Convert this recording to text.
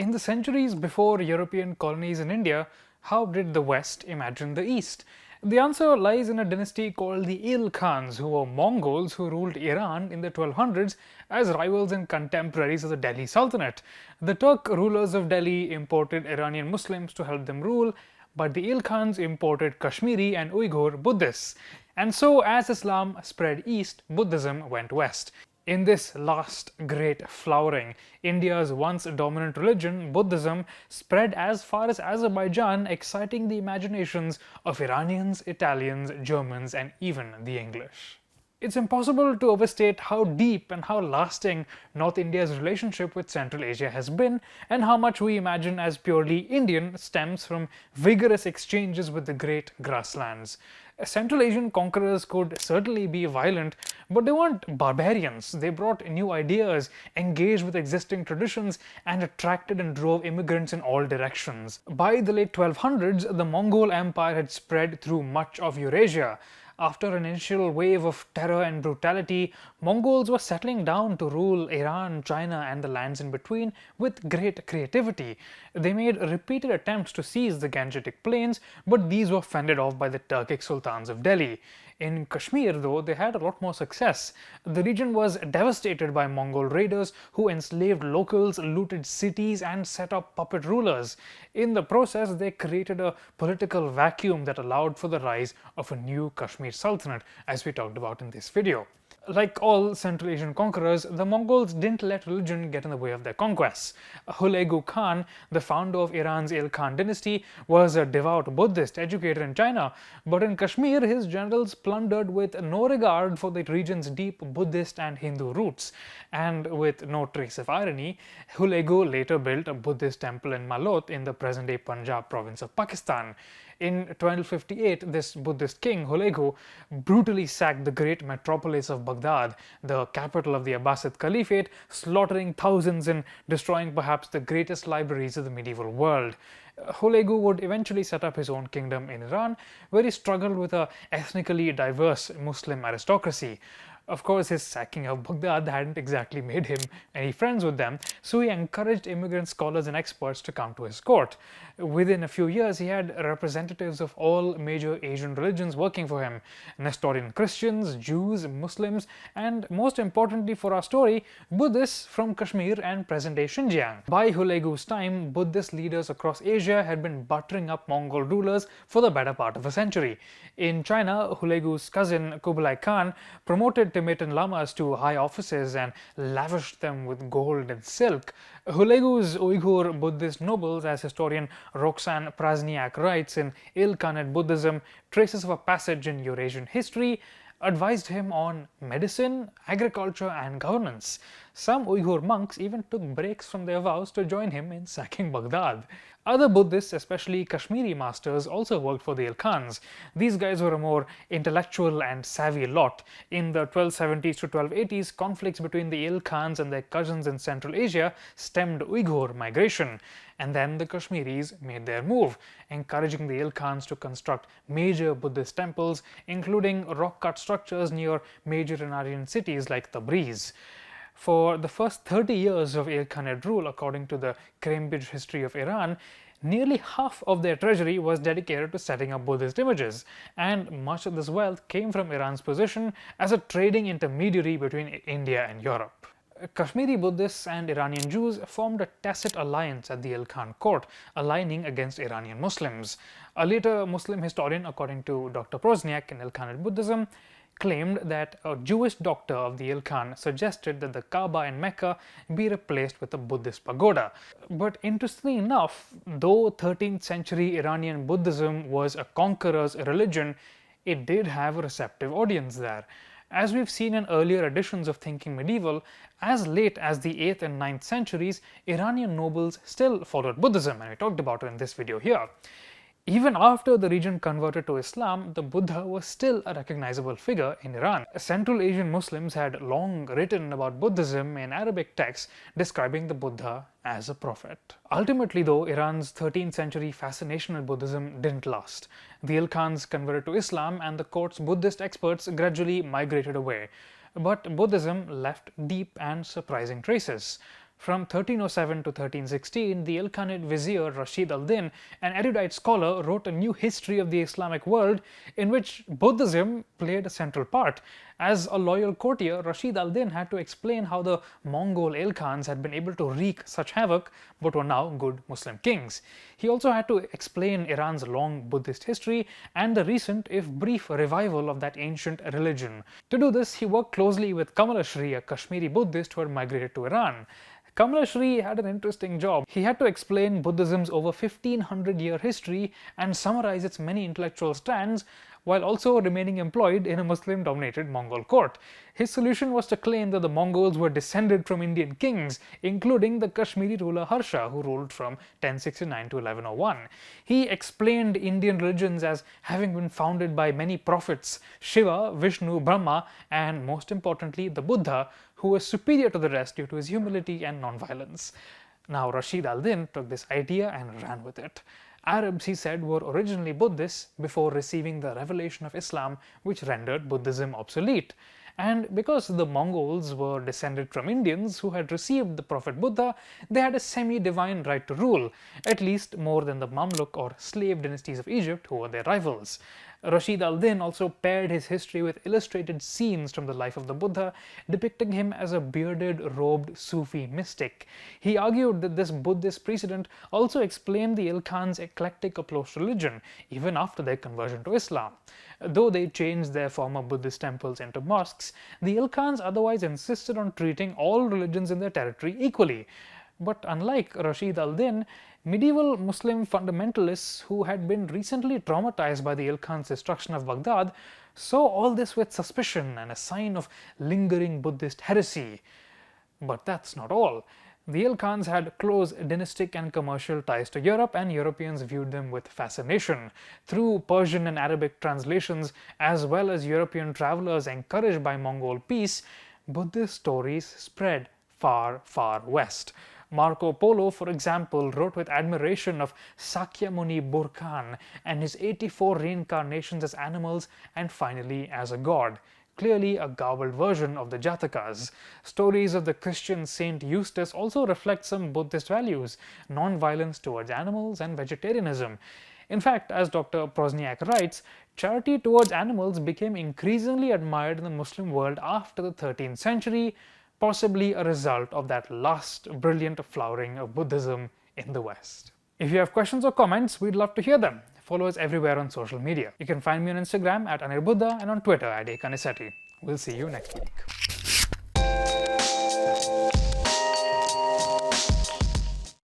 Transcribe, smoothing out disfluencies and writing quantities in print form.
In the centuries before European colonies in India, how did the West imagine the East? The answer lies in a dynasty called the Il Khans, who were Mongols who ruled Iran in the 1200s as rivals and contemporaries of the Delhi Sultanate. The Turk rulers of Delhi imported Iranian Muslims to help them rule, but the Il Khans imported Kashmiri and Uyghur Buddhists. And so, as Islam spread east, Buddhism went west. In this last great flowering, India's once dominant religion, Buddhism, spread as far as Azerbaijan, exciting the imaginations of Iranians, Italians, Germans, and even the English. It's impossible to overstate how deep and how lasting North India's relationship with Central Asia has been, and how much we imagine as purely Indian stems from vigorous exchanges with the great grasslands. Central Asian conquerors could certainly be violent, but they weren't barbarians. They brought new ideas, engaged with existing traditions, and attracted and drove immigrants in all directions. By the late 1200s, the Mongol Empire had spread through much of Eurasia. After an initial wave of terror and brutality, Mongols were settling down to rule Iran, China, and the lands in between with great creativity. They made repeated attempts to seize the Gangetic Plains, but these were fended off by the Turkic sultans of Delhi. In Kashmir, though, they had a lot more success. The region was devastated by Mongol raiders who enslaved locals, looted cities, and set up puppet rulers. In the process, they created a political vacuum that allowed for the rise of a new Kashmir Sultanate, as we talked about in this video. Like all Central Asian conquerors, the Mongols didn't let religion get in the way of their conquests. Hulagu Khan, the founder of Iran's Il Khan dynasty, was a devout Buddhist educated in China, but in Kashmir his generals plundered with no regard for the region's deep Buddhist and Hindu roots. And with no trace of irony, Hulagu later built a Buddhist temple in Malot in the present-day Punjab province of Pakistan. In 1258, this Buddhist king, Hulagu, brutally sacked the great metropolis of Baghdad, the capital of the Abbasid Caliphate, slaughtering thousands and destroying perhaps the greatest libraries of the medieval world. Hulagu would eventually set up his own kingdom in Iran, where he struggled with a ethnically diverse Muslim aristocracy. Of course, his sacking of Baghdad hadn't exactly made him any friends with them, so he encouraged immigrant scholars and experts to come to his court. Within a few years, he had representatives of all major Asian religions working for him: Nestorian Christians, Jews, Muslims, and most importantly for our story, Buddhists from Kashmir and present-day Xinjiang. By Hulagu's time, Buddhist leaders across Asia had been buttering up Mongol rulers for the better part of a century. In China, Hulagu's cousin Kublai Khan promoted Tibetan lamas to high offices and lavished them with gold and silk. Hulagu's Uyghur Buddhist nobles, as historian Roxanne Prasniak writes in Il Khanate Buddhism, Traces of a Passage in Eurasian History, advised him on medicine, agriculture, and governance. Some Uyghur monks even took breaks from their vows to join him in sacking Baghdad. Other Buddhists, especially Kashmiri masters, also worked for the Il Khans. These guys were a more intellectual and savvy lot. In the 1270s to 1280s, conflicts between the Il Khans and their cousins in Central Asia stemmed Uyghur migration. And then the Kashmiris made their move, encouraging the Il Khans to construct major Buddhist temples, including rock-cut structures near major Iranian cities like Tabriz. For the first 30 years of Il Khanate rule, according to the Cambridge History of Iran, nearly half of their treasury was dedicated to setting up Buddhist images, and much of this wealth came from Iran's position as a trading intermediary between India and Europe. Kashmiri Buddhists and Iranian Jews formed a tacit alliance at the Il Khan court, aligning against Iranian Muslims. A later Muslim historian, according to Dr. Prasniak in Il Khanate Buddhism, claimed that a Jewish doctor of the Il Khan suggested that the Kaaba in Mecca be replaced with a Buddhist pagoda. But interestingly enough, though 13th century Iranian Buddhism was a conqueror's religion, it did have a receptive audience there. As we've seen in earlier editions of Thinking Medieval, as late as the 8th and 9th centuries, Iranian nobles still followed Buddhism, and we talked about it in this video here. Even after the region converted to Islam, the Buddha was still a recognizable figure in Iran. Central Asian Muslims had long written about Buddhism in Arabic texts, describing the Buddha as a prophet. Ultimately, though, Iran's 13th century fascination with Buddhism didn't last. The Il Khans converted to Islam, and the court's Buddhist experts gradually migrated away. But Buddhism left deep and surprising traces. From 1307 to 1316, the Ilkhanid vizier Rashid al-Din, an erudite scholar, wrote a new history of the Islamic world in which Buddhism played a central part. As a loyal courtier, Rashid al-Din had to explain how the Mongol Ilkhans had been able to wreak such havoc but were now good Muslim kings. He also had to explain Iran's long Buddhist history and the recent, if brief, revival of that ancient religion. To do this, he worked closely with Kamalashri, a Kashmiri Buddhist who had migrated to Iran. Kamalashri had an interesting job. He had to explain Buddhism's over 1500-year history and summarize its many intellectual strands while also remaining employed in a Muslim-dominated Mongol court. His solution was to claim that the Mongols were descended from Indian kings, including the Kashmiri ruler Harsha, who ruled from 1069 to 1101. He explained Indian religions as having been founded by many prophets, Shiva, Vishnu, Brahma, and most importantly, the Buddha, who was superior to the rest due to his humility and non-violence. Now, Rashid al-Din took this idea and ran with it. Arabs, he said, were originally Buddhists before receiving the revelation of Islam, which rendered Buddhism obsolete. And because the Mongols were descended from Indians who had received the Prophet Buddha, they had a semi-divine right to rule, at least more than the Mamluk or slave dynasties of Egypt who were their rivals. Rashid al-Din also paired his history with illustrated scenes from the life of the Buddha, depicting him as a bearded, robed Sufi mystic. He argued that this Buddhist precedent also explained the Ilkhans' eclectic approach to religion, even after their conversion to Islam. Though they changed their former Buddhist temples into mosques, the Ilkhans otherwise insisted on treating all religions in their territory equally. But unlike Rashid al-Din, medieval Muslim fundamentalists who had been recently traumatized by the Ilkhan's destruction of Baghdad saw all this with suspicion and a sign of lingering Buddhist heresy. But that's not all. The Ilkhans had close dynastic and commercial ties to Europe, and Europeans viewed them with fascination. Through Persian and Arabic translations, as well as European travelers encouraged by Mongol peace, Buddhist stories spread far, far west. Marco Polo, for example, wrote with admiration of Sakyamuni Burkhan and his 84 reincarnations as animals and finally as a god, clearly a garbled version of the Jatakas. Stories of the Christian Saint Eustace also reflect some Buddhist values, non-violence towards animals and vegetarianism. In fact, as Dr. Prosniak writes, charity towards animals became increasingly admired in the Muslim world after the 13th century, possibly a result of that last brilliant flowering of Buddhism in the West. If you have questions or comments, we'd love to hear them. Follow us everywhere on social media. You can find me on Instagram at Anirbuddha and on Twitter at Ekaniseti. We'll see you next week.